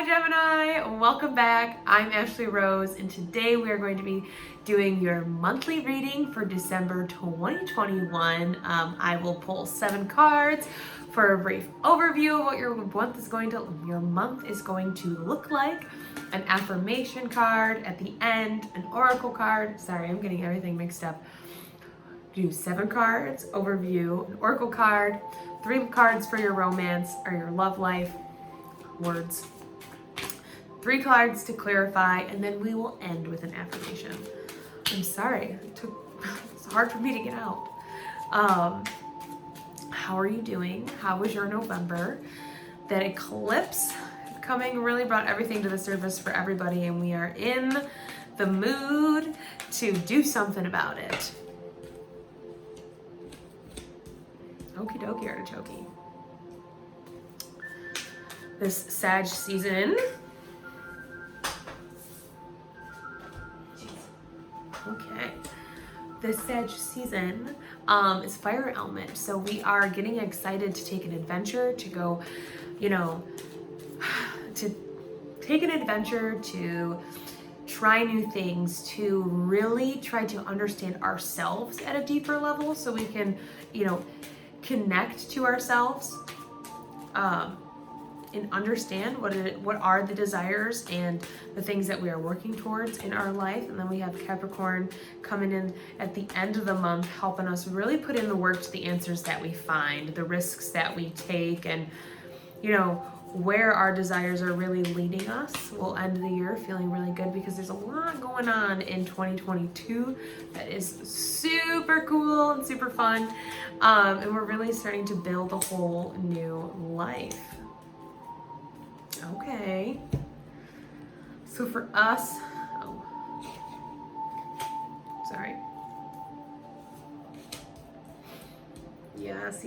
Hi Gemini, welcome back. I'm Ashley Rose and today we are going to be doing your monthly reading for December 2021. I will pull 7 cards for a brief overview of what your month is going to look like, an affirmation card at the end, an oracle card. Sorry, I'm getting everything mixed up. Do 7 cards, overview, an oracle card, 3 cards for your romance or your love life, words, 3 cards to clarify, and then we will end with an affirmation. I'm sorry, it's hard for me to get out. How are you doing? How was your November? That eclipse coming really brought everything to the surface for everybody, and we are in the mood to do something about it. Okie dokie artichoke. This Sag season. Okay. This Sag season is fire element. So we are getting excited to take an adventure, to go, to take an adventure, to try new things, to really try to understand ourselves at a deeper level so we can, connect to ourselves. And understand what are the desires and the things that we are working towards in our life. And then we have Capricorn coming in at the end of the month, helping us really put in the work to the answers that we find, the risks that we take, and where our desires are really leading us. We'll end the year feeling really good because there's a lot going on in 2022 that is super cool and super fun. And we're really starting to build a whole new life. Okay, so for us, sorry. Yes.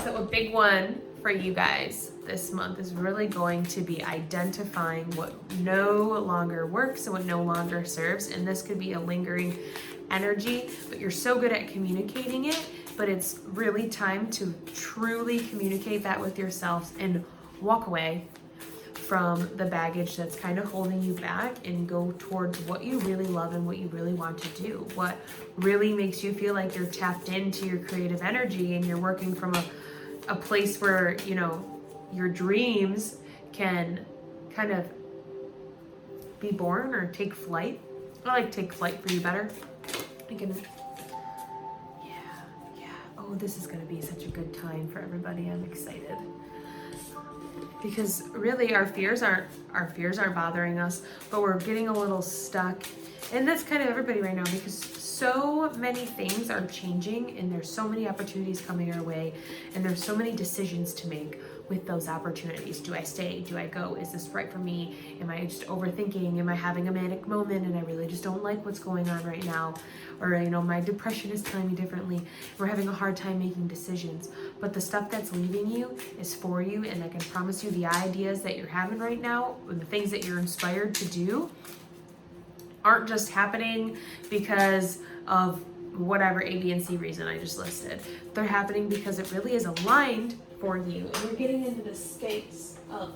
So a big one for you guys this month is really going to be identifying what no longer works and what no longer serves. And this could be a lingering energy, but you're so good at communicating it, but it's really time to truly communicate that with yourselves and walk away from the baggage that's kind of holding you back and go towards what you really love and what you really want to do, what really makes you feel like you're tapped into your creative energy and you're working from a place where your dreams can kind of be born or take flight. I like take flight for you better. Oh, this is going to be such a good time for everybody. I'm excited. Because really our fears aren't bothering us, but we're getting a little stuck. And that's kind of everybody right now, because so many things are changing and there's so many opportunities coming our way, and there's so many decisions to make with those opportunities. Do I stay? Do I go? Is this right for me? Am I just overthinking? Am I having a manic moment and I really just don't like what's going on right now? Or, my depression is telling me differently. We're having a hard time making decisions. But the stuff that's leaving you is for you, and I can promise you the ideas that you're having right now, the things that you're inspired to do, aren't just happening because of whatever A, B, and C reason I just listed. They're happening because it really is aligned for you, and you're getting into this space of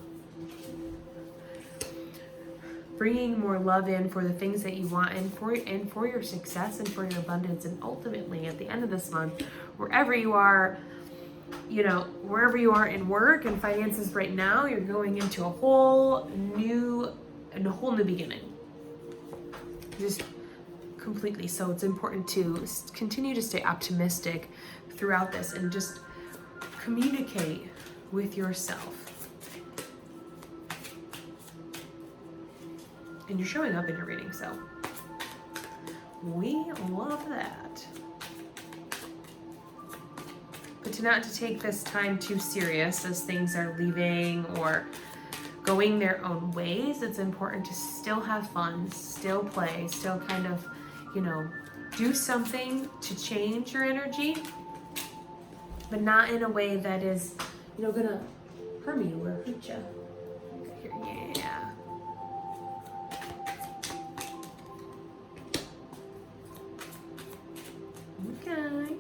bringing more love in for the things that you want, and for your success and for your abundance. And ultimately at the end of this month, wherever you are in work and finances right now, you're going into a whole new beginning. Just completely. So it's important to continue to stay optimistic throughout this and just communicate with yourself. And you're showing up in your reading, so we love that. But not to take this time too serious as things are leaving or going their own ways. It's important to still have fun, still play, still kind of, do something to change your energy, but not in a way that is, gonna harm you or hurt you. Yeah. Okay.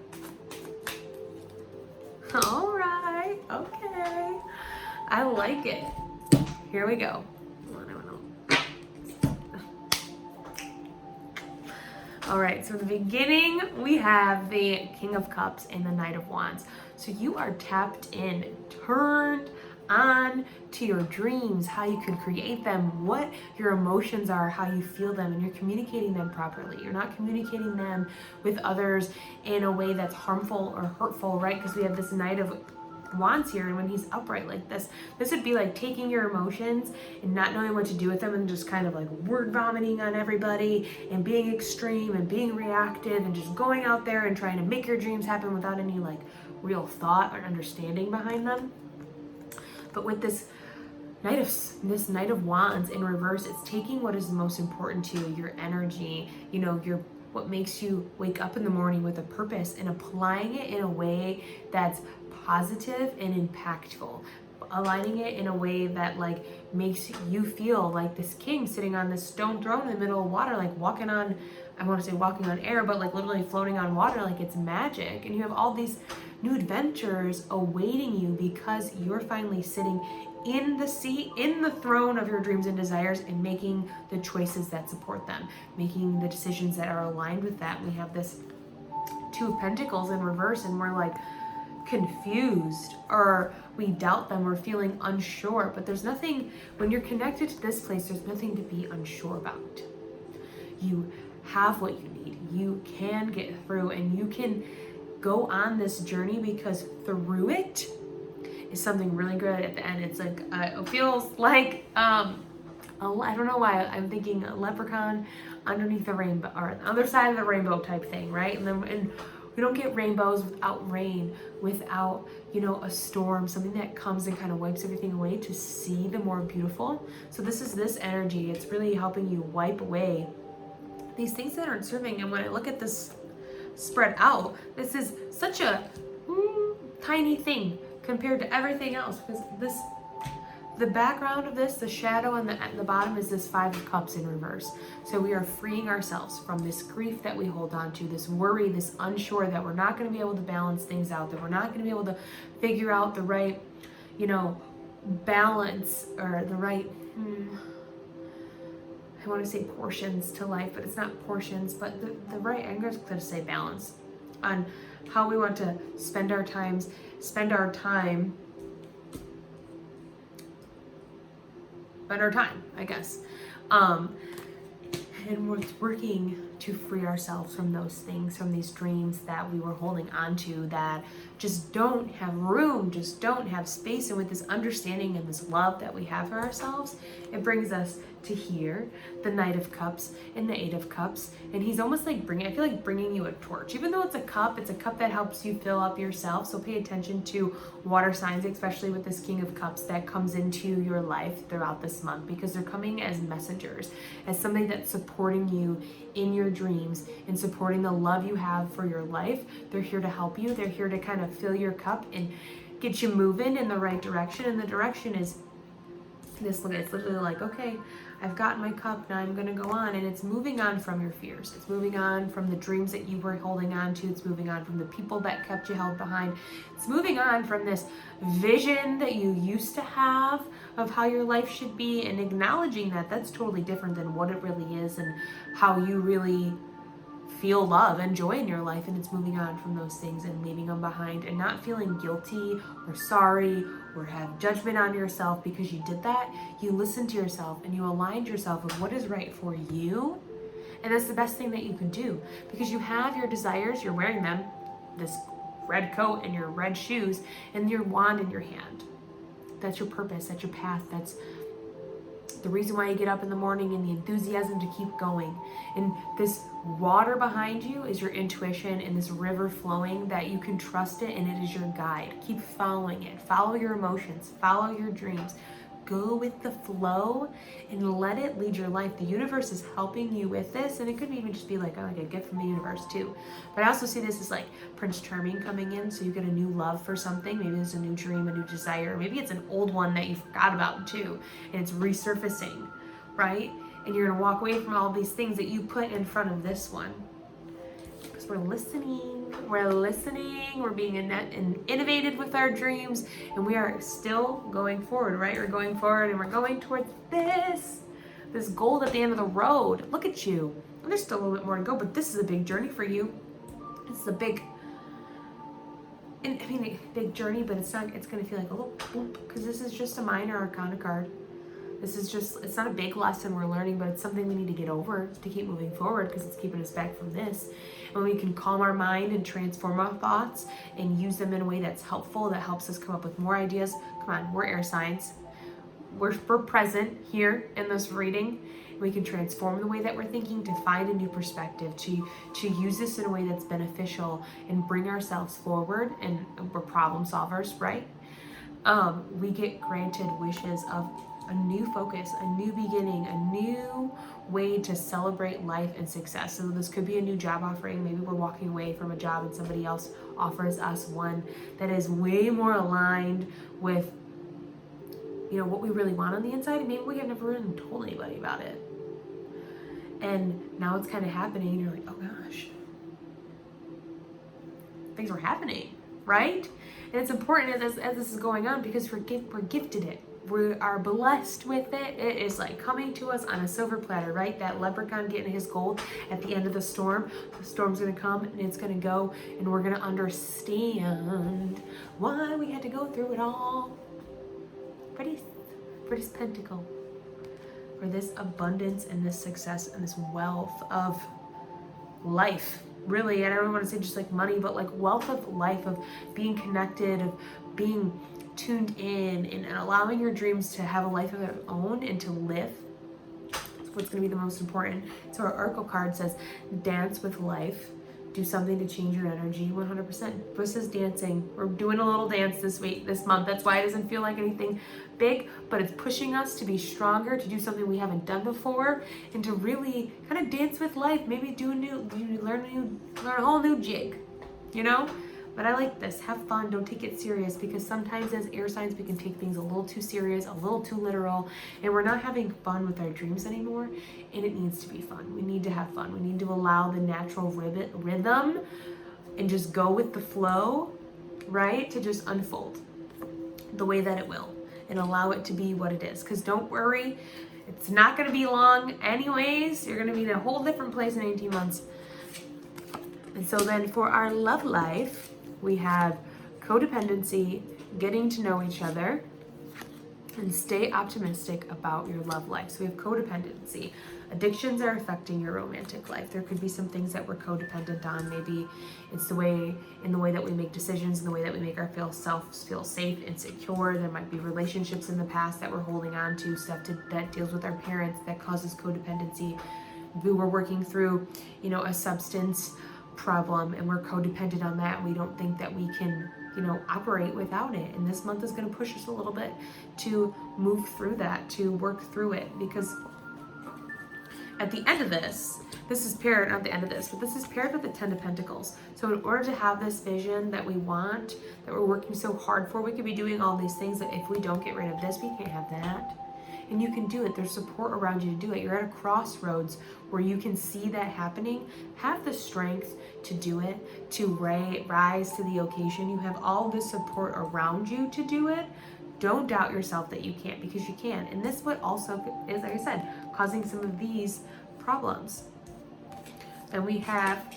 All right. Okay. I love like it. Here we go. All right, so in the beginning, we have the King of Cups and the Knight of Wands. So you are tapped in, turned on to your dreams, how you can create them, what your emotions are, how you feel them, and you're communicating them properly. You're not communicating them with others in a way that's harmful or hurtful, right? Because we have this Knight of Wands here, and when he's upright like this would be like taking your emotions and not knowing what to do with them and just kind of like word vomiting on everybody and being extreme and being reactive and just going out there and trying to make your dreams happen without any like real thought or understanding behind them. But with this Knight of Wands in reverse, it's taking what is most important to you, your energy, what makes you wake up in the morning with a purpose, and applying it in a way that's positive and impactful, aligning it in a way that like makes you feel like this king sitting on this stone throne in the middle of water, like walking on air, but like literally floating on water like it's magic. And you have all these new adventures awaiting you because you're finally sitting in the seat, in the throne of your dreams and desires, and making the choices that support them, making the decisions that are aligned with that. We have this Two of Pentacles in reverse, and we're like confused, or we doubt them, we're feeling unsure. But there's nothing, when you're connected to this place, there's nothing to be unsure about. You have what you need. You can get through, and you can go on this journey, because through it is something really good at the end. It's like it feels like I don't know why I'm thinking a leprechaun underneath the rainbow, or the other side of the rainbow type thing, right? And we don't get rainbows without rain, without a storm, something that comes and kind of wipes everything away to see the more beautiful. So this energy. It's really helping you wipe away these things that aren't serving. And when I look at this spread out, this is such a tiny thing compared to everything else, because the background of this, the shadow at the bottom, is this Five of Cups in reverse. So we are freeing ourselves from this grief that we hold on to, this worry, this unsure that we're not going to be able to balance things out, that we're not going to be able to figure out the right, balance, or the right, I want to say portions to life, but it's not portions, but the right, I'm going to say balance on how we want to spend our time, I guess. And we're working to free ourselves from those things, from these dreams that we were holding on to that just don't have room, just don't have space. And with this understanding and this love that we have for ourselves, it brings us to here, the Knight of Cups and the Eight of Cups. And he's almost like bringing you a torch. Even though it's a cup that helps you fill up yourself. So pay attention to water signs, especially with this King of Cups that comes into your life throughout this month, because they're coming as messengers, as somebody that's supporting you in your dreams and supporting the love you have for your life. They're here to help you. They're here to kind of fill your cup and get you moving in the right direction. And the direction is this. It's literally like, okay, I've got my cup, now I'm going to go on. And it's moving on from your fears. It's moving on from the dreams that you were holding on to. It's moving on from the people that kept you held behind. It's moving on from this vision that you used to have of how your life should be, and acknowledging that that's totally different than what it really is and how you really feel love and joy in your life. And it's moving on from those things and leaving them behind, and not feeling guilty or sorry or have judgment on yourself because you did that. You listened to yourself and you aligned yourself with what is right for you. And that's the best thing that you can do, because you have your desires, you're wearing them, this red coat and your red shoes and your wand in your hand. That's your purpose, that's your path, that's the reason why you get up in the morning, and the enthusiasm to keep going. And this water behind you is your intuition, and this river flowing that you can trust it, and it is your guide. Keep following it. Follow your emotions, follow your dreams. Go with the flow and let it lead your life. The universe is helping you with this, and it could even just be like a gift from the universe too. But I also see this as like Prince Charming coming in, so you get a new love for something. Maybe it's a new dream, a new desire. Maybe it's an old one that you forgot about too, and it's resurfacing, right? And you're gonna walk away from all these things that you put in front of this one, because we're listening, we're listening, we're being innovative with our dreams, and we are still going forward, right? We're going forward and we're going towards this goal at the end of the road. Look at you. And there's still a little bit more to go, but this is a big journey for you. It's a big journey, but it's going to feel like a little boop, because this is just a minor arcana card. It's not a big lesson we're learning, but it's something we need to get over to keep moving forward, because it's keeping us back from this. And we can calm our mind and transform our thoughts and use them in a way that's helpful, that helps us come up with more ideas. Come on, we're air signs. We're present here in this reading. We can transform the way that we're thinking to find a new perspective, to use this in a way that's beneficial and bring ourselves forward. And we're problem solvers, right? We get granted wishes of a new focus, a new beginning, a new way to celebrate life and success. So this could be a new job offering. Maybe we're walking away from a job and somebody else offers us one that is way more aligned with, what we really want on the inside. And maybe we have never really told anybody about it. And now it's kind of happening, and you're like, oh gosh, things are happening, right? And it's important as this is going on, because we're gifted it. We are blessed with it. It is like coming to us on a silver platter, right? That leprechaun getting his gold at the end of the storm. The storm's going to come and it's going to go, and we're going to understand why we had to go through it all. For this pentacle, for this abundance and this success and this wealth of life. Really, and I don't want to say just like money, but like wealth of life, of being connected, of being tuned in, and allowing your dreams to have a life of their own and to live. That's what's going to be the most important. So our oracle card says, dance with life. Do something to change your energy. 100%. This is dancing. We're doing a little dance this month. That's why it doesn't feel like anything big, but it's pushing us to be stronger, to do something we haven't done before, and to really kind of dance with life. Maybe learn a whole new jig, But I like this. Have fun. Don't take it serious, because sometimes as air signs, we can take things a little too serious, a little too literal, and we're not having fun with our dreams anymore, and it needs to be fun. We need to have fun. We need to allow the natural rhythm and just go with the flow, right? To just unfold the way that it will, and allow it to be what it is. Because don't worry, it's not going to be long anyways. You're going to be in a whole different place in 18 months. And so then for our love life, we have codependency, getting to know each other, and stay optimistic about your love life. So we have codependency. Addictions are affecting your romantic life. There could be some things that we're codependent on. Maybe it's the way that we make decisions, in the way that we make ourselves feel safe and secure. There might be relationships in the past that we're holding on to, stuff that deals with our parents that causes codependency. We were working through, a substance problem, and we're codependent on that. We don't think that we can, operate without it. And this month is going to push us a little bit to move through that, to work through it, because at the end of this is paired, not the end of this, but this is paired with the 10 of Pentacles. So in order to have this vision that we want, that we're working so hard for, we could be doing all these things that if we don't get rid of this, we can't have that. And you can do it. There's support around you to do it. You're at a crossroads where you can see that happening. Have the strength to do it, to rise to the occasion. You have all the support around you to do it. Don't doubt yourself that you can't, because you can. And this what also is, like I said, causing some of these problems. And we have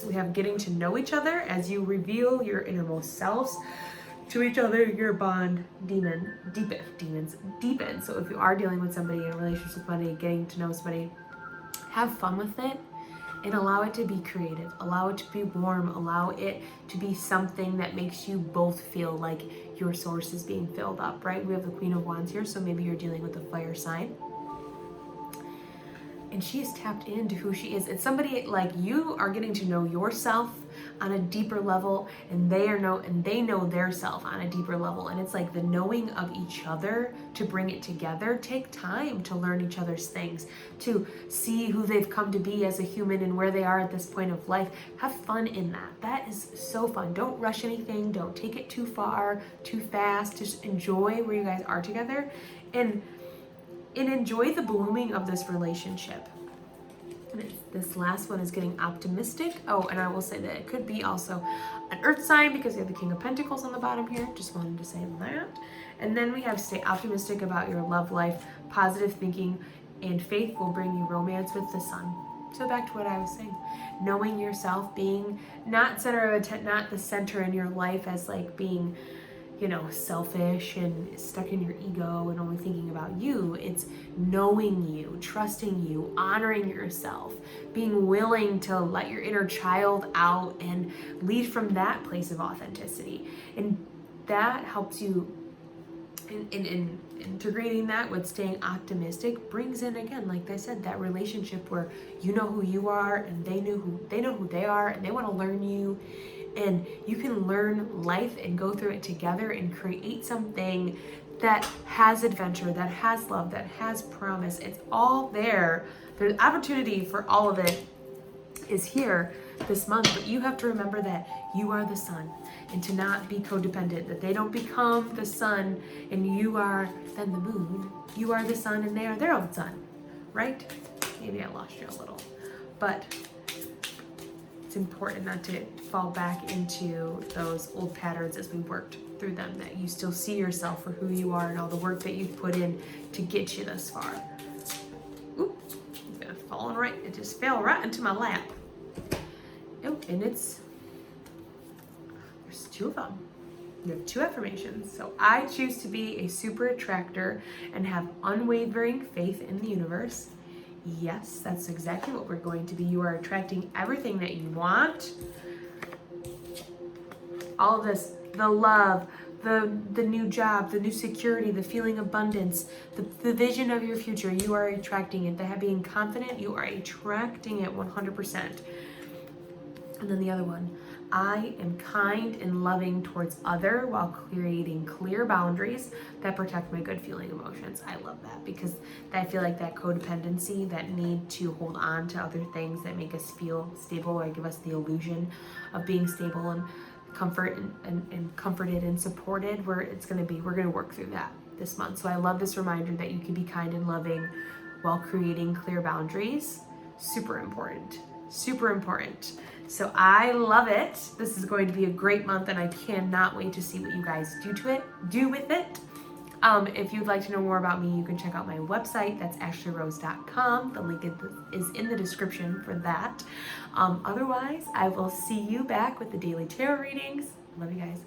we have getting to know each other as you reveal your innermost selves to each other. Your bond deepens. So if you are dealing with somebody in a relationship with somebody, getting to know somebody, have fun with it and allow it to be creative. Allow it to be warm. Allow it to be something that makes you both feel like your source is being filled up, right? We have the Queen of Wands here, so maybe you're dealing with a fire sign. And she is tapped into who she is. It's somebody like you are getting to know yourself on a deeper level, and they know their self on a deeper level. And it's like the knowing of each other to bring it together. Take time to learn each other's things, to see who they've come to be as a human and where they are at this point of life. Have fun in that. That is so fun. Don't rush anything. Don't take it too far, too fast. Just enjoy where you guys are together, and enjoy the blooming of this relationship. This last one is getting optimistic. Oh, and I will say that it could be also an earth sign because we have the King of Pentacles on the bottom here. Just wanted to say that. And then we have stay optimistic about your love life. Positive thinking and faith will bring you romance with the sun. So back to what I was saying. Knowing yourself, being not not the center in your life as like being, you know, selfish and stuck in your ego and only thinking about you. It's knowing you, trusting you, honoring yourself, being willing to let your inner child out and lead from that place of authenticity. And that helps you in integrating that with staying optimistic brings in, again, like I said, that relationship where you know who you are and they know who they are, and they want to learn you, and you can learn life and go through it together and create something that has adventure, that has love, that has promise. It's all there. There's opportunity for all of it is here this month, but you have to remember that you are the sun, and to not be codependent, that they don't become the sun and you are then the moon. You are the sun and they are their own sun, right? Maybe I lost you a little, but it's important not to fall back into those old patterns as we worked through them, that you still see yourself for who you are and all the work that you've put in to get you this far. Ooh, it's gonna fall right, it just fell right into my lap. Oh, and there's two of them. You have two affirmations. So I choose to be a super attractor and have unwavering faith in the universe. Yes, that's exactly what we're going to be. You are attracting everything that you want. All of this, the love, the new job, the new security, the feeling of abundance, the vision of your future, you are attracting it. That being confident, you are attracting it 100%. And then the other one, I am kind and loving towards other while creating clear boundaries that protect my good feeling emotions. I love that because I feel like that codependency, that need to hold on to other things that make us feel stable or give us the illusion of being stable and and comforted and supported, we're going to work through that this month. So I love this reminder that you can be kind and loving while creating clear boundaries. Super important. Super important. So I love it. This is going to be a great month, and I cannot wait to see what you guys do with it. If you'd like to know more about me, you can check out my website. That's ashleyrose.com. The link is in the description for that. Otherwise, I will see you back with the daily tarot readings. Love you guys.